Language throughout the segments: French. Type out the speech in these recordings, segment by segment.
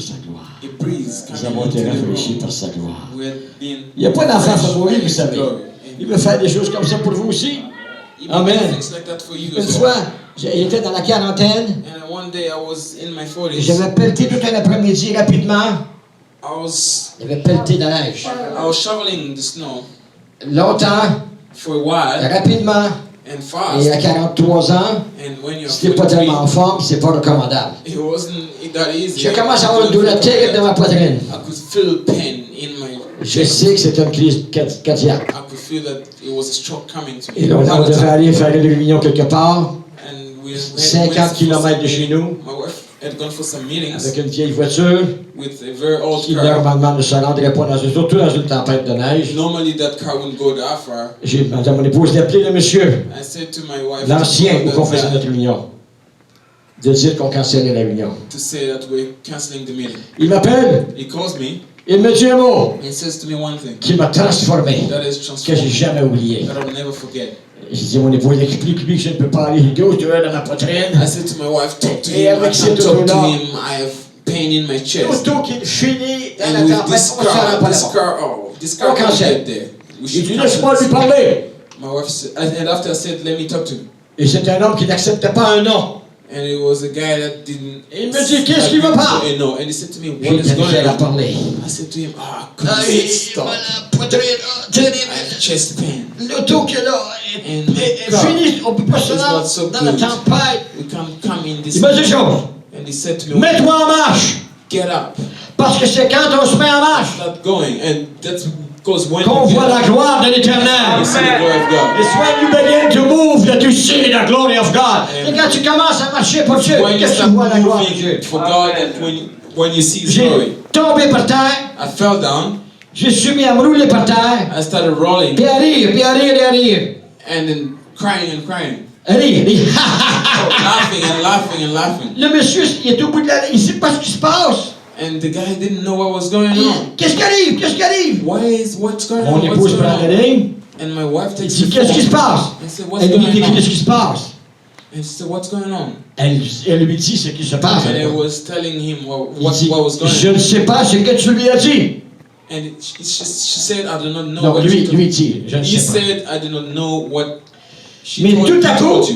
pour sa gloire. A breeze Nous avons coming été into the rafraîchis room. par sa gloire. We're being Il n'y a pas d'enfant refreshed favori, by vous His savez. glory. Il veut faire des choses comme ça pour vous aussi. He Amen. will do things like that for you Une as fois, well. j'étais dans la quarantaine. And one day I was in my 40s. J'avais pelleté tout un après-midi rapidement. J'avais pelleté de la neige. I was shoveling the snow Longtemps, for a while rapidement. and Et à fast. 43 ans, And when you're si t'es pas tellement en 43, forme, c'est pas recommandable. it wasn't that easy. Je commence à avoir une douleur terrible dans ma poitrine. I could feel pain in my Je sais que c'est une crise cardiaque. I could feel that it was a stroke coming to Et me. donc, on devait aller faire une réunion quelque part, And we 50 km de chez nous, My wife had gone for some meetings avec une vieille voiture with a very old qui car. normalement ne se rendrait pas surtout dans une tempête de neige. Normally that car wouldn't go that far. J'ai demandé à mon épouse d'appeler le monsieur, I said to my wife l'ancien, où on faisait to notre réunion, de dire qu'on cancellait la réunion. say that we're canceling the meeting. Il m'appelle, He calls me il me dit un mot and says to me one thing qui m'a transformé, that is que j'ai transformed, jamais oublié. that I'll never forget. J'ai dit à mon épouse, explique-lui que je ne peux pas aller, il dit, oh, tu es dans ma poitrine. I said to my wife, talk to Et him. I avec ces can't talk to douleurs-là, him. I have pain in my chest. Auto qu'il finit dans And la with tempête, this on ne s'en rend pas car, là-bas. this car On can't cancelle. get there. We Il should dit, cancel laisse-moi lui this. parler. My wife said, and after I said, let me talk to him. Et c'est un homme qui n'acceptait pas un non. And it was a guy that didn't. Et il me dit, qu'est-ce qui va pas? No, and he said to me, what J'ai is going commencé à on? parler. I said to him, Ah, come il stop. m'a la poitrine, I have chest pain. l'auto qui est là, And est God, finie, on ne peut pas se it's rendre not so dans la good. tempête. We can't come in this. Il m'a dit une chose, And he said to me, mets-toi en marche, get up, parce que c'est quand on se met en marche start going. And that's because when qu'on you voit get la up, gloire de l'Éternel. you see the glory of God. It's when you begin to move that you see the glory of God. Et quand tu commences à marcher pour Dieu, When you qu'est-ce que start tu vois la gloire de Dieu? moving for God, and when you see His J'ai glory, tombé par terre, I fell down. je suis mis à me rouler par terre, I started rolling puis à rire, puis à rire, et à rire. and then crying and crying, À rire, rire. laughing and laughing and laughing. Le monsieur, il est au bout de la ligne, il ne sait pas ce qui se passe. And the guy didn't know what was going on. Qu'est-ce qui arrive? Qu'est-ce qui arrive? What's going Mon on? What's épouse going prend la on? ligne, And my wife elle takes dit, the qu'est-ce qui se phone. passe? I said, what's Elle lui going décrit on? ce qui se passe. And she said, what's going on? Elle lui dit ce qui se passe. And I was telling him Il dit, what was going je on. ne sais pas ce que tu lui as dit. And she said, I do not know Non, what lui you dit, je ne He sais pas. said, I do not know what she Mais told, tout à coup, told you.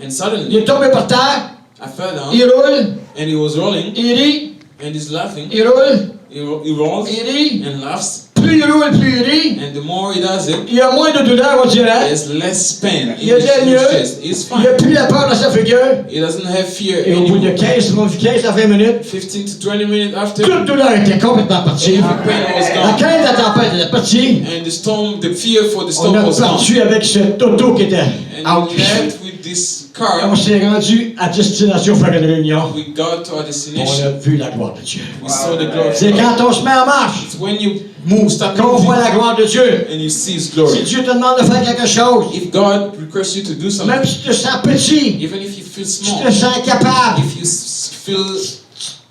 And Il suddenly, est tombé par terre, I fell down, il roule, and he was rolling, il rit, and he's laughing. il roule, He rolls il rit. and laughs. Plus il roule, plus il rit. And the more he does it, Il y a moins de douleur, on dirait. there's less pain Il in y a his mieux. chest. He's Il n'y a fine. plus la peur dans sa figure. He doesn't have fear Et au bout de anymore. 15 à 20 minutes, 15 to 20 minutes after, toute douleur était complètement partie. every pain was La gone. crainte de la tempête était partie. And the storm, the fear for the On storm a was gone. parti avec ce auto qui était And out. we left with this Et car. on s'est rendu à destination faire une réunion. We got to our On destination. a vu la gloire de Dieu. We saw the glory of C'est God. quand on se met en marche It's when you move, start qu'on voit la moving, gloire de Dieu. and you see His Si glory. Dieu te demande de faire quelque chose, If God requests you to do même something, si tu te sens petit, even if you feel tu small, te sens incapable, if you feel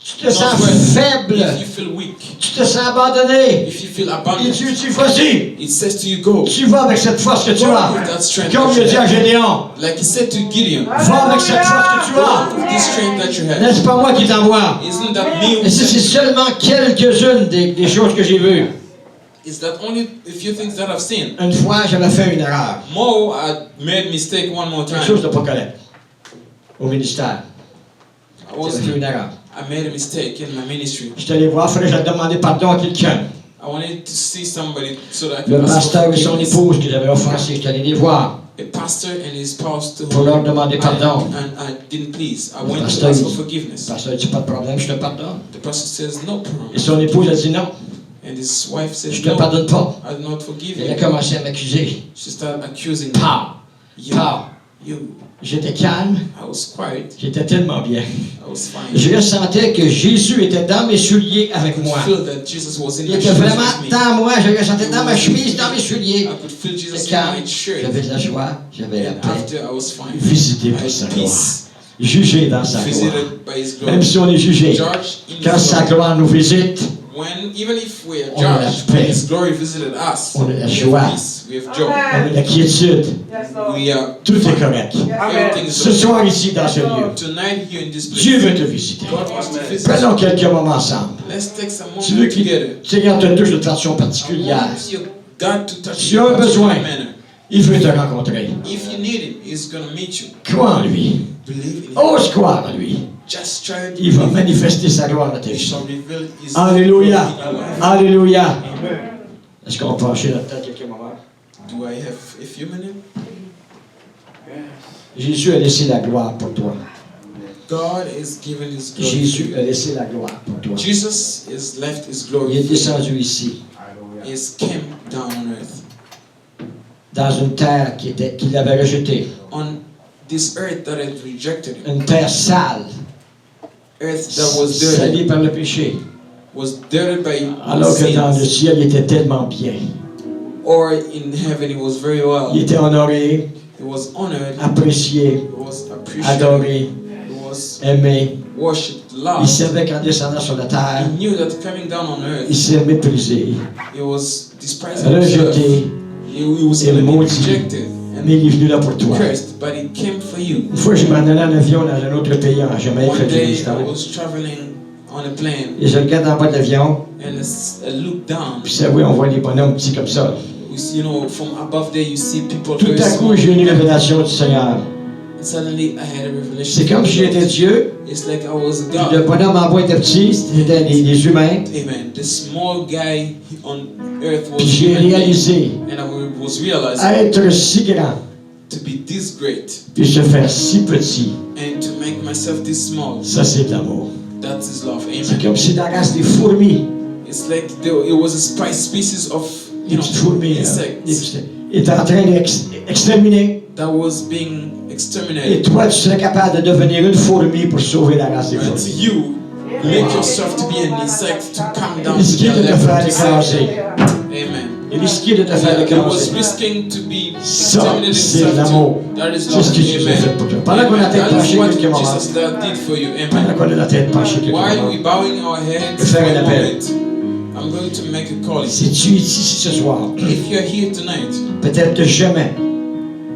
tu te sens faible, if you feel weak, tu te sens abandonné, if you feel et abandoned, Dieu dit, vas-y, it says to you, go. tu vas avec cette force que tu Go as. with that strength Comme that il you dit à have. Gédéon, Like He said to Gideon, va avec cette force que tu go as. with this strength that you have. N'est-ce pas moi qui t'envoie? Isn't that me? Et ça, c'est seulement quelques-unes des choses que j'ai vues. Is that only a few things that I've seen? Une fois, j'avais fait une erreur. More, I made mistake one more Quelque time. chose de pas correct. Au ministère. I was J'avais fait une erreur. I made a mistake in my ministry. Je suis allé voir, il fallait que je demandais pardon à quelqu'un. I wanted to see somebody so that I Le could ask for pasteur et son forgiveness. épouse que j'avais offensé, je suis allé les voir A pastor and his spouse to pour leur demander pardon. and I didn't please. I Le went to pasteur, ask il for dit, forgiveness. le pasteur dit, pas de problème, je te pardonne. The pastor says no problem. Et son épouse a dit non, And his wife says je te no, pardonne pas. I do not forgive Elle a you. commencé à m'accuser. She started accusing me. Pas, You, pas. you. J'étais calme, I was quiet. j'étais tellement bien. I was fine. Je ressentais que Jésus était dans mes souliers avec I moi. could feel that Jesus was in Il my était shoes vraiment with me. dans moi, je le ressentais dans ma chemise, dans mes souliers. I could feel Jesus J'étais in calme, my shirt. j'avais de la joie, j'avais la And paix. after I was fine. Visité I par sa had gloire. peace. Jugé dans sa gloire. Visited by His glory. Même si on est jugé, Judged in quand His sa glory. gloire nous visite, even if we are On a la judged, paix. when His glory visited us, On a la we joie. have peace, we have joy, On a la quiétude. we are Tout est fine. correct. Everything is Ce okay. soir ici dans ce lieu, Tonight here in this Dieu place, veut te visiter. God wants to visit Prenons you. quelques moments ensemble. Let's take some Tu veux moment que together. le Seigneur te touche de façon I particulière. want your God to touch Tu you as in a besoin. particular manner. Il veut te rencontrer. If you need Him, He's going to meet you. Crois en lui. Believe in Him. Ose croire en lui. Just try to Il va believe. manifester sa gloire dans ta He vie. shall reveal His Alléluia. glory in your life. Alléluia. Est-ce qu'on peut pencher notre tête quelques moments? Do I have a few minutes? Jésus a laissé la gloire pour toi. God is giving His glory. Jésus a laissé la gloire pour toi. Jesus is left His Il glory. est descendu ici, He came down on earth. dans une terre qu'il avait rejetée. On this earth that had rejected Him. Une terre sale, Earth that was dirty. salie par le péché. Was dirted by Alors que dans le sins. ciel, il était tellement bien. Or in heaven, He was very Il well. était honoré, He was honored. apprécié, He was appreciated. adoré, He was aimé. worshipped, Il loved. savait qu'en descendant sur la terre, He knew that coming down on il earth, s'est méprisé, He was despised himself. rejeté, He was et going to be maudit. rejected mais il est venu là pour toi. cursed, but He came for you. Une fois, je m'en allais en avion dans un autre pays en Jamaïque, One fait du day, ministère. I was traveling on a plane, Et je regarde en bas de l'avion, and I looked down. puis ça, oui, on voit les bonhommes petits comme ça. We see, you know, from above there, you see people Tout very à coup, small. j'ai eu une révélation du Seigneur. And suddenly, I had a revelation. C'est comme si j'étais Dieu, It's like I was puis God. le bonhomme en bas était petit, c'était des humains, Amen. The small guy on earth was puis j'ai human being, réalisé and I was realizing être si grand, to be this great puis se faire si petit, and to make myself this small. ça c'est de l'amour. That's His love. C'est Amen. comme si dans la race des fourmis, It's like it was a species of des petites fourmis, insects étaient en train d'exterminer. that was being Et exterminated. toi, tu serais capable de devenir une fourmi pour sauver la race des And fourmis. you make yourself to be an insect to come down to Risquer their de te level faire to save écraser. them. Amen. Et risquer de te faire He was écraser. risking to be Ça, exterminated c'est himself l'amour. too. That is C'est love. ce que Jésus a fait pour toi. Amen. Pendant qu'on a la tête That is penchée what quelques moments, Jesus did for you. pendant Amen. qu'on a la tête penchée quelques While moments, we bowing our heads Je for vais faire a un appel. moment, I'm going to make a calling. si tu es ici ce soir, If you're here tonight, peut-être jamais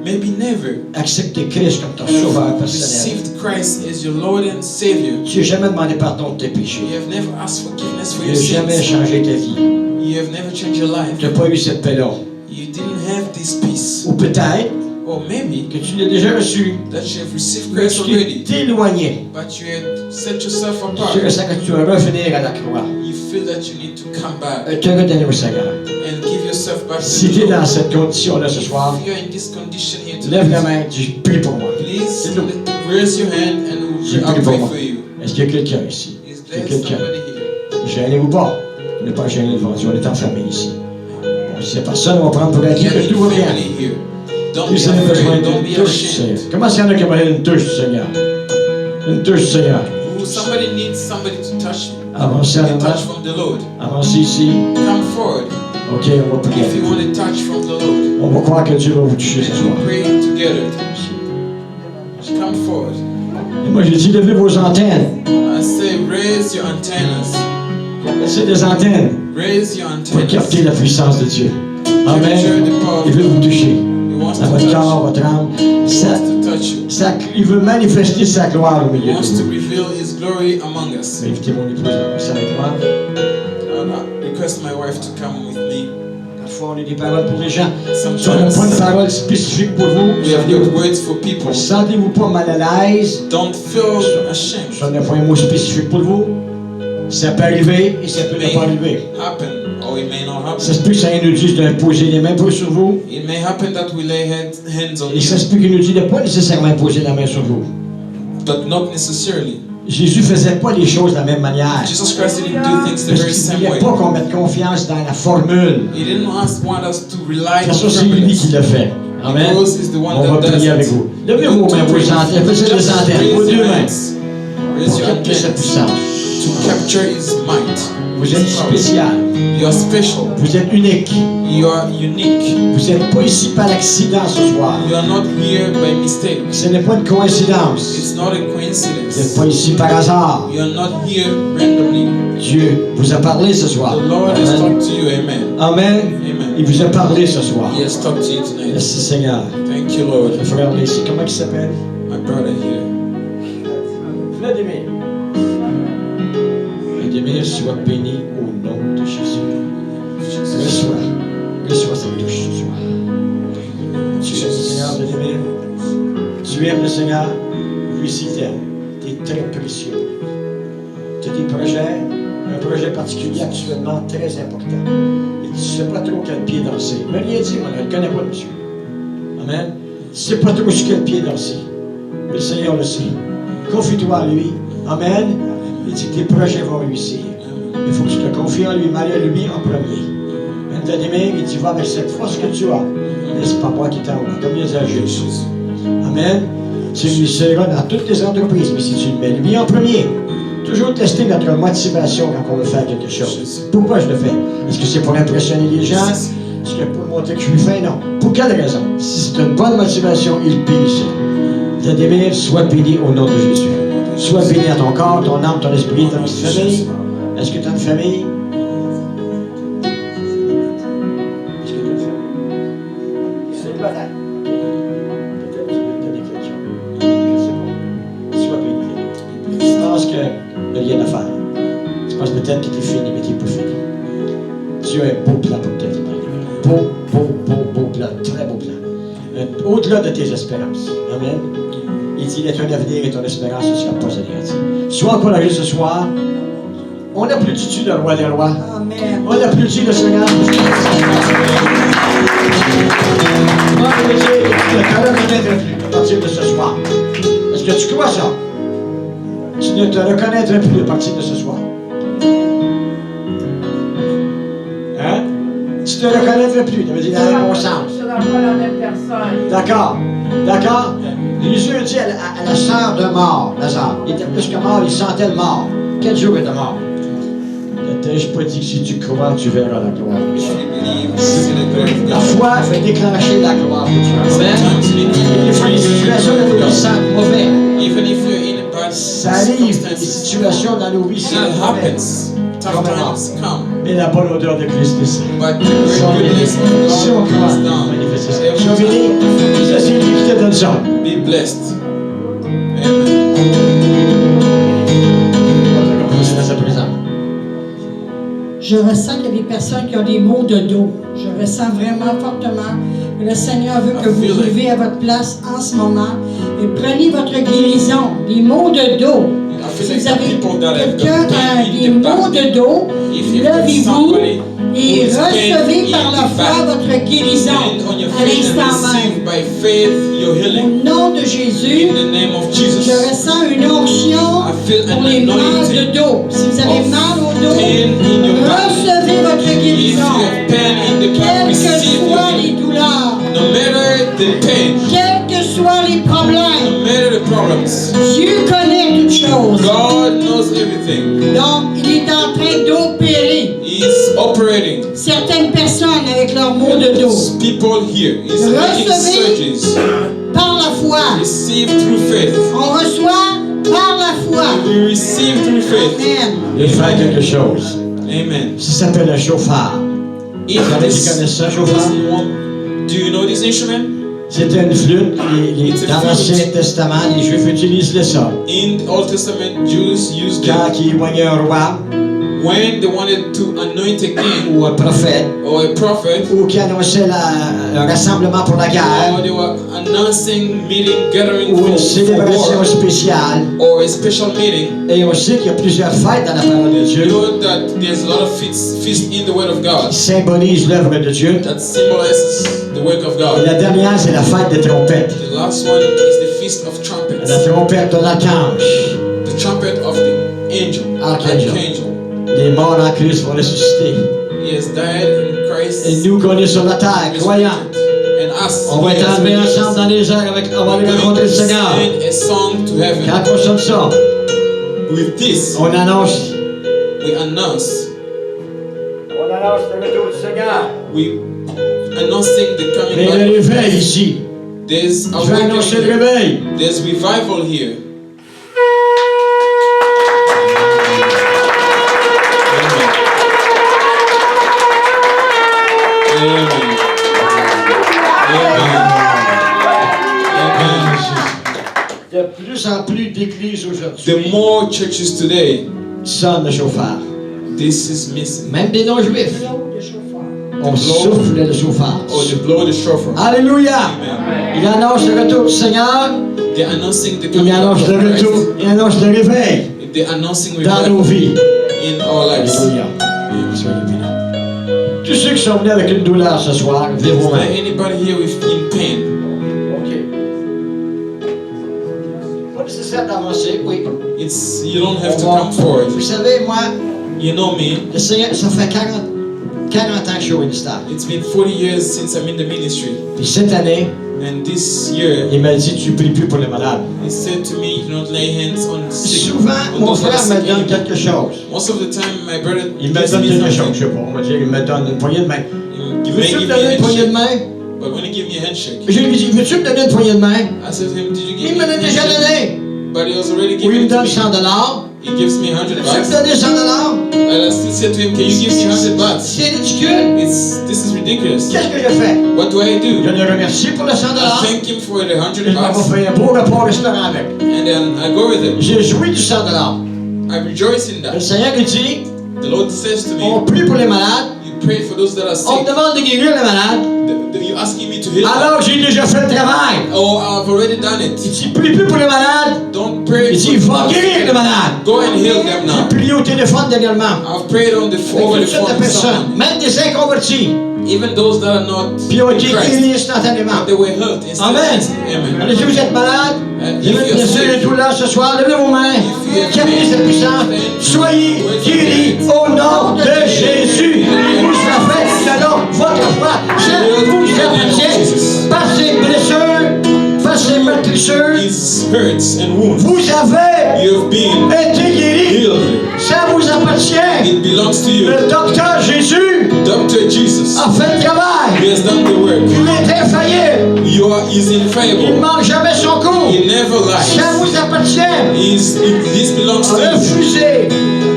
maybe never accepté Christ comme ton sauveur personnel. received Christ as your Lord and Savior. Tu n'as jamais demandé pardon de tes péchés. You have never asked forgiveness for Tu your n'as jamais sins. changé ta vie. You have never changed your life. Tu n'as pas eu cette paix-là. You didn't have this peace. Ou peut-être Or maybe que tu l'as déjà reçu, that you have received mais Christ tu already, t'es éloigné. but you had set yourself Tu apart. ressens que tu dois revenir à la croix You feel that you need to come back et te redonner au Seigneur. and give yourself back to Si the tu es Lord. dans cette condition-là ce soir, If you're in this condition here lève la tonight, main, dis prie pour moi. please raise your hand and J'ai I'll prié pour pray moi. for you. Est-ce qu'il y a quelqu'un ici? Is Il y a there quelqu'un. somebody here? Gênez-vous pas. On n'est pas gêné devant Dieu, on est en famille ici. Bon, si c'est personne, on va prendre pour acquis You que have tout va bien. family here. Don't Plus be ça a besoin afraid. Don't d'une be touche du Seigneur. ashamed. Comment s'il y en a qui ont besoin d'une touche du Seigneur? Une touche du Seigneur. Somebody needs somebody to touch you. Avancez en A avant. touch from the Lord. Avancez ici. Come forward OK, on va prier. if you want a touch from the Lord. On va croire que Dieu va vous toucher ce And soir. we pray together. Come forward. Et moi, j'ai dit, levez vos antennes. I say, raise your antennas. C'est des antennes Raise your pour antennas. capter la puissance de Dieu. Amen. Capture the power Il of veut vous God. toucher. He wants Dans to votre touch corps, you. votre âme. He wants to touch you. Il veut manifester sa gloire au He milieu de wants to vous. reveal His glory among us. Je vais inviter mon épouse à passer avec moi. I request my wife to come with me. Parfois, on a des paroles pour les gens. Si on n'a Sometimes pas de paroles spécifiques pour vous, we have good words for people. sentez-vous pas mal à l'aise. Don't feel ashamed. Si on n'a pas un mot spécifique pour vous, ça peut arriver et ça peut ne pas arriver. Happen or it may not Ça happen. se peut que ça nous dise de poser les mains pour sur vous. It may happen that we lay hands on Et ça you, se peut qu'il nous dise de pas nécessairement poser la main sur vous. but not necessarily. Jésus faisait pas les choses de la même manière. Jesus Christ didn't do things the Parce very qu'il ne same voulait way. pas qu'on mette confiance dans la formule. He didn't want us to rely De toute on façon, c'est lui qui formulas. l'a fait. Amen. Because he's the one On va that does prier avec it. vous. Levez vos mains, vos antennes, faites des Just antennes, vos raise deux your mains, hands. Raise pour your capter sa hands puissance. to capture His might. Vous êtes spécial, You are special. vous êtes unique. You are unique. Vous n'êtes pas ici par accident ce soir. You are not here by mistake. Ce n'est pas une coïncidence. It's not a Vous n'êtes coincidence. pas ici par hasard. You are not here randomly. Dieu Dieu vous a parlé ce soir. The Lord has Amen. talked to you. Amen. Amen. Amen. Il vous a parlé ce soir. He has talked to you tonight. Merci Seigneur. Thank you, Lord. Le frère ici, comment il s'appelle? My brother here. Vladimir. Vladimir, sois béni au nom de Jésus. Reçois cette touche ce soir. Tu aimes le Seigneur, Vladimir? Tu aimes le Seigneur? Lui aussi t'aime. Tu es très précieux. Tu as des projets, un projet particulier actuellement très important. Et tu ne sais pas trop quel pied danser. Il m'a rien dit, moi, je ne le connais pas, monsieur. Amen. Tu ne sais pas trop sur quel pied danser. Mais le Seigneur le sait. Confie-toi à lui. Amen. Il dit que tes projets vont réussir. Il faut que tu te confies en lui, mais à lui en premier. Amen. Vladimir, il dit, va avec cette force que tu as. Mais c'est pas moi qui t'envoie, comme les âgés. Amen. Tu lui seras dans toutes les entreprises, mais si tu le mets lui en premier, toujours tester notre motivation quand on veut faire quelque chose. Pourquoi je le fais? Est-ce que c'est pour impressionner les gens? Est-ce que pour montrer que je suis fin? Non. Pour quelle raison? Si c'est une bonne motivation, il bénit. Vladimir, sois béni au nom de Jésus. Sois béni à ton corps, ton âme, ton esprit, ta petite famille. Est-ce que tu as une famille? Est-ce que tu as une famille? Célibataire. Peut-être que tu veux te donner quelque chose. Je sais pas. Sois béni. Tu penses qu'il n'y a rien à faire. Tu penses peut-être que tu es fini, mais tu n'es pas fini. Dieu a un beau plan pour ta vie. Beau plan. Très beau plan. Au-delà de tes espérances. Amen. Il dit, il y a ton avenir et ton espérance ne sera pas anéantie. Sois encouragé ce soir. On applaudit le roi des rois. Amen. On applaudit le Seigneur. On applaudit et tu ne te reconnaîtras plus à partir de ce soir. Est-ce que tu crois ça? Tu ne te reconnaîtras plus à partir de ce soir. Hein? Tu ne te reconnaîtras plus. Tu veux dire dans le bon sens. Je ne suis pas la même personne. D'accord. D'accord? Jésus dit à la sœur de mort, Lazare, il était plus que mort, il sentait le mort. Quel jour était mort? Ne t'ai-je pas dit que si tu crois, tu verras la gloire de Dieu? La foi fait déclencher la gloire de Dieu. Amen. Des fois, les situations dans nos vies sentent mauvais. Even if you're in a bad Ça arrive, des circumstances, situations dans nos vies it sentent mauvais. happens. Tough times come. Mais la bonne odeur de Christ descend. But the great goodness of Si on God croit, comes down. manifester ça. Every Sois béni, time. ça c'est lui qui te donne ça. Be blessed. Amen. On va commencer dans sa présence. Je ressens qu'il y a des personnes qui ont des maux de dos. Je ressens vraiment fortement que le Seigneur veut que vous vous levez à votre place en ce moment et prenez votre guérison, des maux de dos. Si vous avez quelqu'un qui a des maux de dos, levez-vous et recevez par la foi votre guérison à l'instant même. Au nom de Jésus, je ressens une onction pour les mal de dos. Si vous avez mal au dos, recevez votre guérison. Quelles que soient les douleurs, No matter the pain, quels que soient les problèmes, no matter the problems, Dieu connaît toutes choses. God knows everything. Donc, il est en train d'opérer He's operating. certaines personnes avec leurs maux de dos. There's people here. He's making surgeries. Par la foi. Receive through faith. On reçoit par la foi. We receive through faith. Amen. Il fait quelque chose. Amen. Ça s'appelle un chauffard. If Vous savez qui this connaissent ça, chauffard? doesn't want, do you know this instrument? C'était une flûte. Dans l'Ancien Testament, les Juifs utilisent ça. In the Old Testament, Jews used Quand it ils voyaient un roi when they wanted to anoint a king ou un prophète or a prophet, ou qui annonçait un rassemblement pour la or guerre they were announcing meeting, gathering ou une for célébration war, spéciale. or a special meeting. Et on sait qu'il y a plusieurs fêtes dans la parole de You Dieu know that there's a lot of feasts in the Word of God qui symbolisent l'œuvre de Dieu. that symbolizes the work of Et God. la dernière, c'est la fête des trompettes. The last one is the Feast of Trumpets, La trompette de l'archange. the trumpet of the angel, Archangel. archangel. Les morts en Christ vont ressusciter. He has died in Christ. Et nous qu'on est sur la terre, croyants, And us, on va être enlevés ensemble dans les airs avec, on va aller rencontrer le Seigneur. sing a song to heaven. Quand on sonne ça, With this, on annonce we announce, le retour du Seigneur. we announcing the coming Mais back le of réveil Christ. ici, There's je vais annoncer le awakening. réveil. There's revival here. plus en plus d'églises the aujourd'hui more churches today, sonnent le chauffard. this is missing. Même des non-juifs, Le chauffeur. on souffle le chauffard. Or they blow the shofar. Alléluia! Amen. Il annonce le retour du Seigneur, They're announcing the il coming of annonce le Christ. retour, il annonce le réveil They're announcing dans nos revival vies. in our lives. Alléluia. Soyez bénis. Tous ceux qui sont venus avec une douleur ce soir, levez Is vos there mains. anybody here with in pain? OK. Pas nécessaire d'avancer, oui. You don't have to come Vous forward. savez, moi, You know me. le Seigneur, ça fait 40 ans que je suis au ministère. It's been 40 years since I'm in the ministry. Puis cette année, And this year, il m'a dit, tu pries plus pour les malades. he said to me, do not lay hands on sick. Souvent, on mon those that are frère me sick donne anymore. quelque chose. Most of the time, my brother Il me gives donne me quelque chose, je something. sais pas, on va dire, il me donne une poignée de main. He may Veux-tu give me me donner a une poignée de handshake. main? But when he gave me a handshake, Je lui dis, veux-tu me donner une poignée de main? I said to him, did you give Il me me a l'a déjà handshake? donné. But he was already Ou il giving me it to donne me. 100 $. He gives me 100 Veux-tu me bucks. donner 100 $? And I still said to him, can you give me 100 bucks? C'est ridicule. This is ridiculous. Qu'est-ce que je fais? What do I Je do? le remercie pour le 100 I $. thank him for the 100 Je m'en bucks. vais faire un beau repas au restaurant avec. And then I go with it. J'ai joui du 100 $. I rejoice in Le that. Seigneur lui dit, The Lord says to on me, prie pour les malades, you pray for those that are on me sick. demande de guérir les malades. You're asking me to heal them. Alors j'ai déjà fait le travail. Oh, I've already done Il it. dit, prie plus pour les malades. Don't pray Il dit, for va guérir les them. malades. Go and heal them J'ai now. prié au téléphone dernièrement. I've prayed on the over Avec the toutes sortes phone de with personnes, someone. même des inconvertis, Even those that are not puis ils ont in été Christ, guéris instantanément. they were healed Amen. instantly. Amen. Allez, si vous êtes malade, If vous avez you're une sick, douleur ce soir, levez vos mains. Captez cette puissance. Soyez guéris au nom de Jésus. Vous serez fait selon votre foi. Je vous appartiens par ces blessures, par ces meurtrissures. his hurts and wounds, Vous avez you have been été guéris. healed. Ça vous appartient. It belongs to you. Le docteur Jésus Dr. Jesus, a fait le travail. he has done the work. Il est infaillible. He's Il ne infallible. manque jamais son coup. He never Ça lies. vous appartient. This belongs to you. Refusez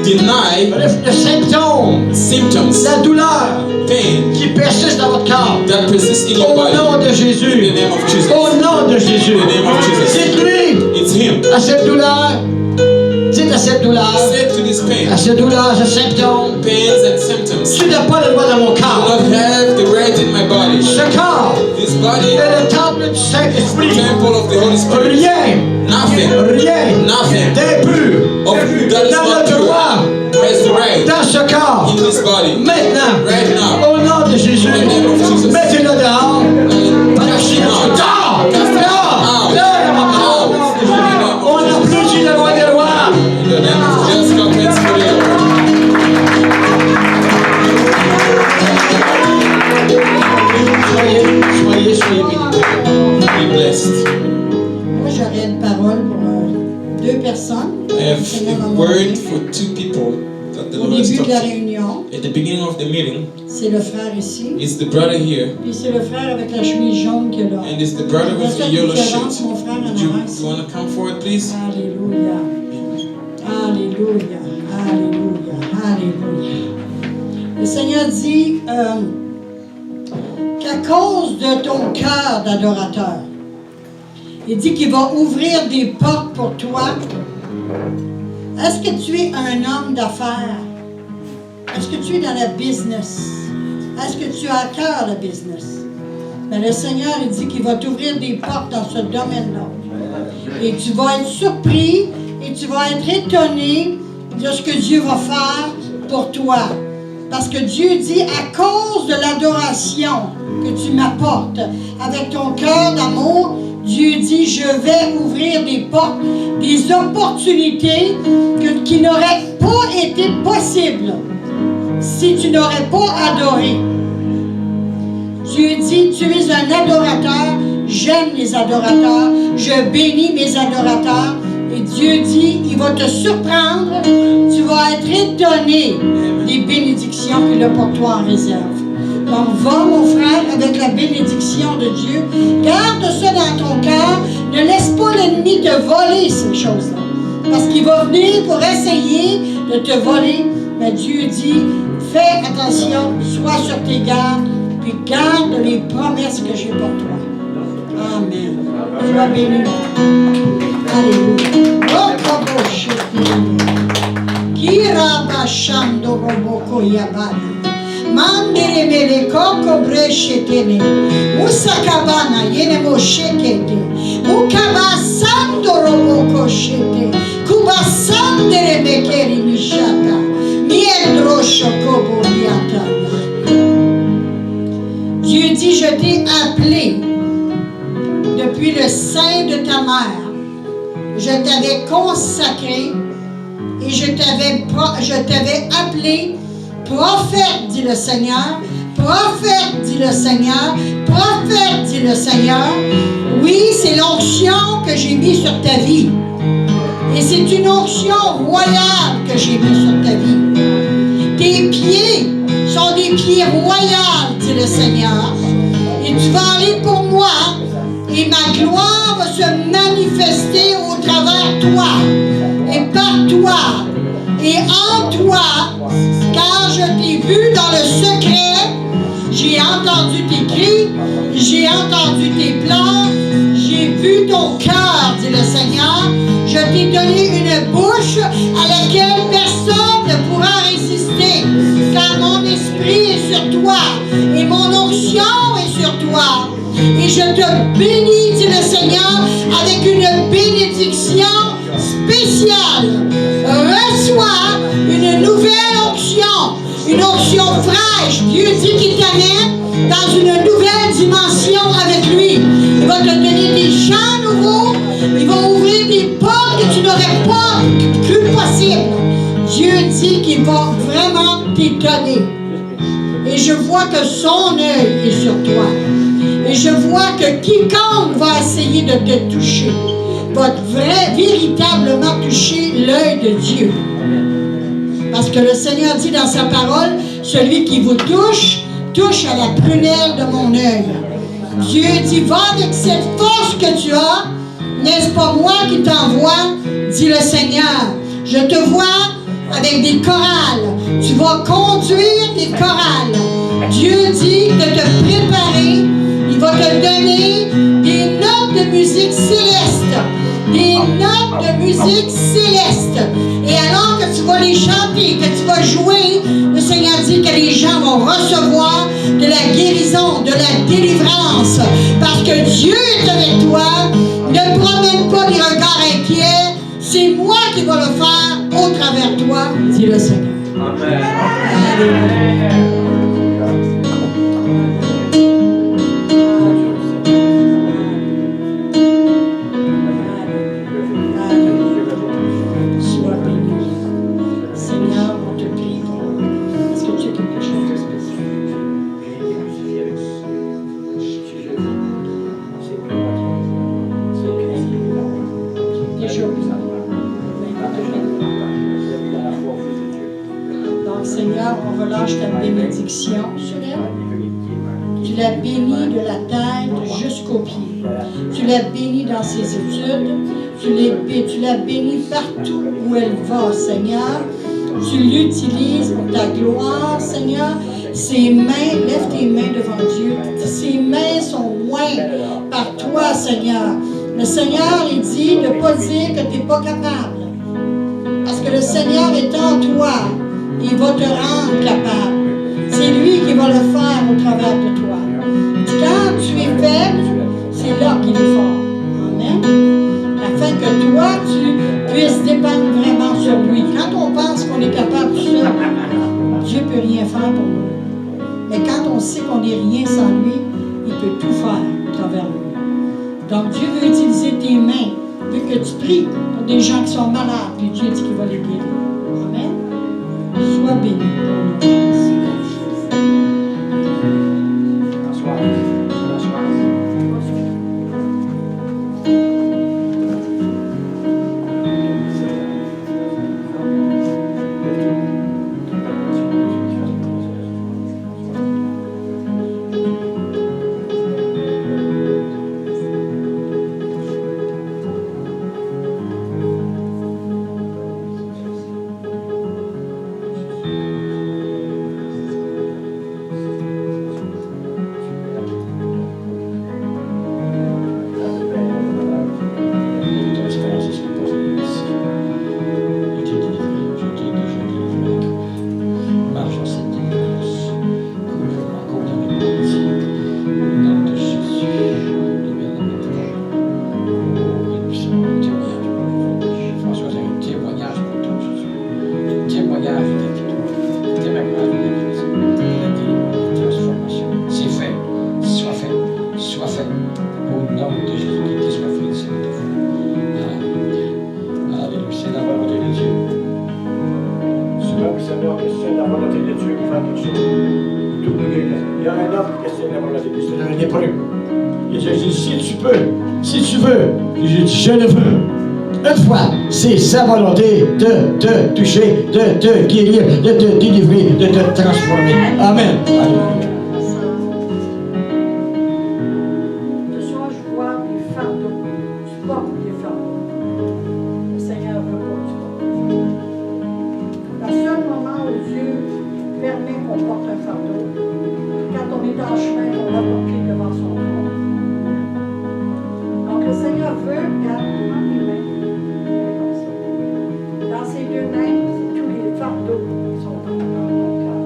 Deny le symptôme, symptoms, la douleur pain qui persiste dans votre corps. that persists in your Au body. nom de In Jésus. the name of Jesus. Au nom de Jésus. In the name of Jesus. Dites-lui It's him. à cette douleur. Dites à cette douleur. Say to this pain, À cette douleur, ce symptôme. pains and symptoms, Tu n'as pas le droit dans mon do corps. not have the right in my body. Ce corps This body, est le temple du Saint-Esprit. temple of the Holy Spirit. Rien, Nothing rien d'impur of that is n'a not le true droit has the right dans ce corps. in this body. Maintenant, Right now. au nom de Jésus, In the name of Jesus. mettez-le dehors. Par la Cast him out. dehors, Cast him dehors, out. dehors, au nom de Jésus. On applaudit le roi des rois. In the name of Jesus, God bless for the Lord. Soyez bénis. Be blessed. Moi, j'aurais une parole pour deux personnes. I have Seigneur m'a a montré. word for two people that the Au Lord has début de la talked to. réunion, At the beginning of the meeting, c'est le frère ici. it's the brother here, Puis c'est le frère avec la chemise jaune qui est là. and it's the brother with the Est-ce que yellow tu shirt. avances, mon frère, en Do you avant ici? want to come forward, please? Alléluia. Alléluia. Alléluia. Alléluia. Le Seigneur dit qu'à cause de ton cœur d'adorateur, il dit qu'il va ouvrir des portes pour toi. Est-ce que tu es un homme d'affaires? Est-ce que tu es dans la business? Est-ce que tu as à cœur le business? Mais le Seigneur, il dit qu'il va t'ouvrir des portes dans ce domaine-là. Et tu vas être surpris et tu vas être étonné de ce que Dieu va faire pour toi. Parce que Dieu dit, à cause de l'adoration que tu m'apportes, avec ton cœur d'amour, Dieu dit, je vais ouvrir des portes, des opportunités qui n'auraient pas été possibles si tu n'aurais pas adoré. Dieu dit, tu es un adorateur, j'aime les adorateurs, je bénis mes adorateurs. Et Dieu dit, il va te surprendre, tu vas être étonné des bénédictions qu'il a pour toi en réserve. Donc va mon frère avec la bénédiction de Dieu, garde ça dans ton cœur, ne laisse pas l'ennemi te voler ces choses-là. Parce qu'il va venir pour essayer de te voler, mais Dieu dit, fais attention, sois sur tes gardes, puis garde les promesses que j'ai pour toi. Amen. Sois béni. Alléluia. Kirabashando roboko yabana. Mandere mele koko breshetene. Musakabana yene moshekete. Mukabasando roboko shete. Kubasandere bekeri mishata. Miendro shokobo yata. Dieu dit, je t'ai appelé depuis le sein de ta mère. Je t'avais consacré et je t'avais appelé prophète, dit le Seigneur. Prophète, dit le Seigneur. Prophète, dit le Seigneur. Oui, c'est l'onction que j'ai mise sur ta vie. Et c'est une onction royale que j'ai mise sur ta vie. Tes pieds sont des pieds royaux, dit le Seigneur. Et tu vas aller pour moi. Et ma gloire va se manifester au travers de toi et par toi et en toi, car je t'ai vu dans le secret, j'ai entendu tes cris, j'ai entendu tes plans, j'ai vu ton cœur, dit le Seigneur. Je t'ai donné une bouche à laquelle personne ne pourra résister, car mon esprit est sur toi et mon onction est sur toi. Et je te bénis, dit le Seigneur, avec une bénédiction spéciale. Reçois une nouvelle onction, une onction fraîche. Dieu dit qu'il t'amène dans une nouvelle dimension avec lui. Il va te donner des champs nouveaux, il va ouvrir des portes que tu n'aurais pas cru possible. Dieu dit qu'il va vraiment t'étonner. Et je vois que son œil est sur toi. Et je vois que quiconque va essayer de te toucher va véritablement toucher l'œil de Dieu. Parce que le Seigneur dit dans sa parole, celui qui vous touche, touche à la prunelle de mon œil. Dieu dit, va avec cette force que tu as, n'est-ce pas moi qui t'envoie, dit le Seigneur. Je te vois avec des chorales. Tu vas conduire des chorales. Dieu dit de te préparer. Il va te donner des notes de musique céleste. Des notes de musique céleste. Et alors que tu vas les chanter, que tu vas jouer, le Seigneur dit que les gens vont recevoir de la guérison, de la délivrance. Parce que Dieu est avec toi. Ne promène pas des regards inquiets. C'est moi qui vais le faire au travers de toi, dit le Seigneur. Amen. Alléluia. On relâche ta bénédiction sur elle. Tu l'as bénie de la tête jusqu'aux pieds. Tu l'as bénie dans ses études. Tu l'as bénie partout où elle va, Seigneur. Tu l'utilises pour ta gloire, Seigneur. Ses mains, lève tes mains devant Dieu. Ses mains sont loin par toi, Seigneur. Le Seigneur, il dit de ne pas dire que tu n'es pas capable. Parce que le Seigneur est en toi. Il va te rendre capable. C'est lui qui va le faire au travers de toi. Quand tu es faible, c'est là qu'il est fort. Amen. Afin que toi, tu puisses dépendre vraiment sur lui. Quand on pense qu'on est capable tout seul, Dieu ne peut rien faire pour nous. Mais quand on sait qu'on n'est rien sans lui, il peut tout faire au travers de nous. Donc Dieu veut utiliser tes mains, vu que tu pries pour des gens qui sont malades, puis Dieu dit qu'il va les guérir. Amen. Sois béni. fait la volonté de Dieu pour faire quelque chose. Tout le monde. Il y a un homme qui questionne la volonté de Dieu, c'est un Hébreu. Il a dit, si tu peux, si tu veux, j'ai dit, je le veux. Une fois, c'est sa volonté de te toucher, de te guérir, de te délivrer, de te transformer. Amen. Alléluia. Ce soir, je vois des fardeaux. Tu portes des fardeaux. Le Seigneur veut pas que tu portes des fardeaux. Le seul moment où Dieu permet qu'on porte un fardeau, quand on est en chemin, on va porter devant son trône. Donc le Seigneur veut, regarde, dans les mains, comme ça. Dans ses deux mains, c'est tous les fardeaux qui sont dans ton cœur.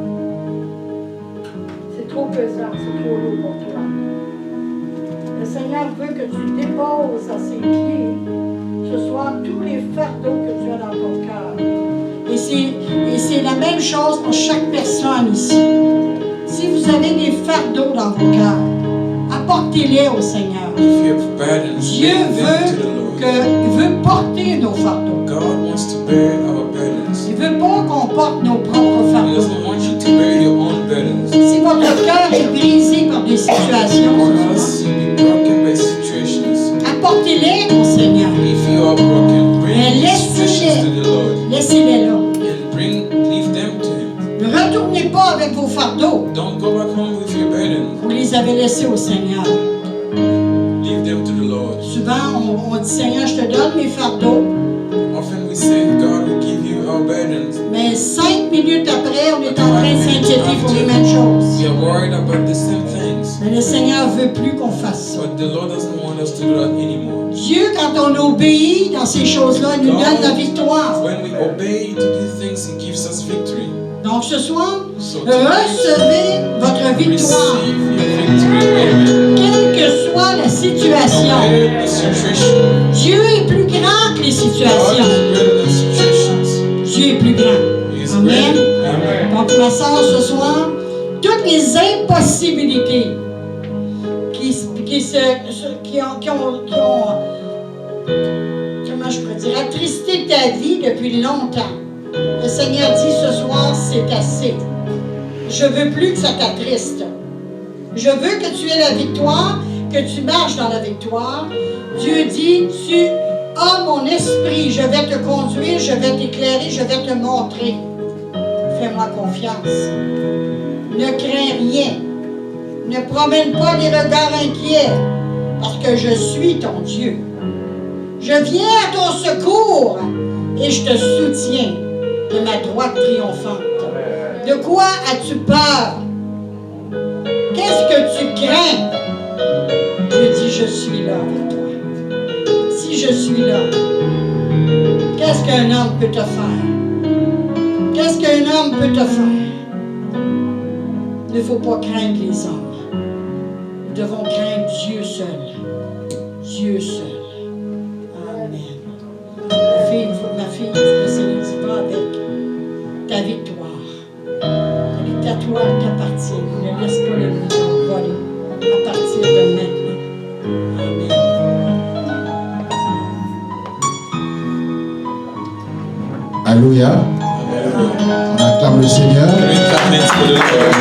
C'est trop pesant, c'est trop lourd pour toi. Le Seigneur veut que tu déposes à ses pieds ce soir tous les fardeaux que tu as dans ton cœur. Et c'est la même chose pour chaque personne ici. Si vous avez des fardeaux dans vos cœurs, apportez-les au Seigneur. If you have burdens, Dieu bring them to the Lord. veut porter nos fardeaux. God wants to bear our burdens. Il ne veut pas qu'on porte nos propres He fardeaux. doesn't want you to bear your own burdens. Si votre cœur est brisé par des situations, Or ce else soir, you'll be broken by situations. apportez-les au Seigneur. If you are broken, bring Mais these situations to the Lord Laissez-les là. and leave them to Him. Ne retournez pas avec vos fardeaux. Don't go back home with your burdens. Vous les avez laissés au Seigneur. Leave them to the Lord. Souvent, on dit, Seigneur, je te donne mes fardeaux. Often we say, God will give you our burdens. Mais 5 minutes après, on est en train de s'inquiéter pour les mêmes choses. We are worried about the same things. Mais le Seigneur ne veut plus qu'on fasse ça. But the Lord doesn't want us to do that anymore. Dieu, quand on obéit dans ces choses-là, il nous donne la victoire. When we obey to do things, He gives us victory. Donc ce soir, So today, recevez votre victoire. receive your victory. Amen. Quelle que soit la No situation, matter the situation, Dieu est plus grand que les God situations. is greater than situations. Dieu est plus grand. He is Amen. greater. Amen. Donc ma soeur, ce soir, toutes les impossibilités qui ont comment je pourrais dire, attristé ta vie depuis longtemps. Le Seigneur dit ce soir, c'est assez. Je veux plus que ça t'attriste. Je veux que tu aies la victoire, que tu marches dans la victoire. Dieu dit, tu as mon esprit, je vais te conduire, je vais t'éclairer, je vais te montrer. Fais-moi confiance. Ne crains rien. Ne promène pas des regards inquiets, parce que je suis ton Dieu. Je viens à ton secours et je te soutiens de ma droite triomphante. De quoi as-tu peur? Qu'est-ce que tu crains? Dieu dit, je suis là avec toi. Si je suis là, qu'est-ce qu'un homme peut te faire? Qu'est-ce qu'un homme peut te faire? Il ne faut pas craindre les hommes. Nous devons craindre Dieu seul. Dieu seul. Amen. Ma fille, le Seigneur dit, va avec ta victoire. Et ta toi t'appartient. Ne laisse pas le monde voler à partir de maintenant. Amen. Alléluia. On acclame le Seigneur. Give thanks to the Lord.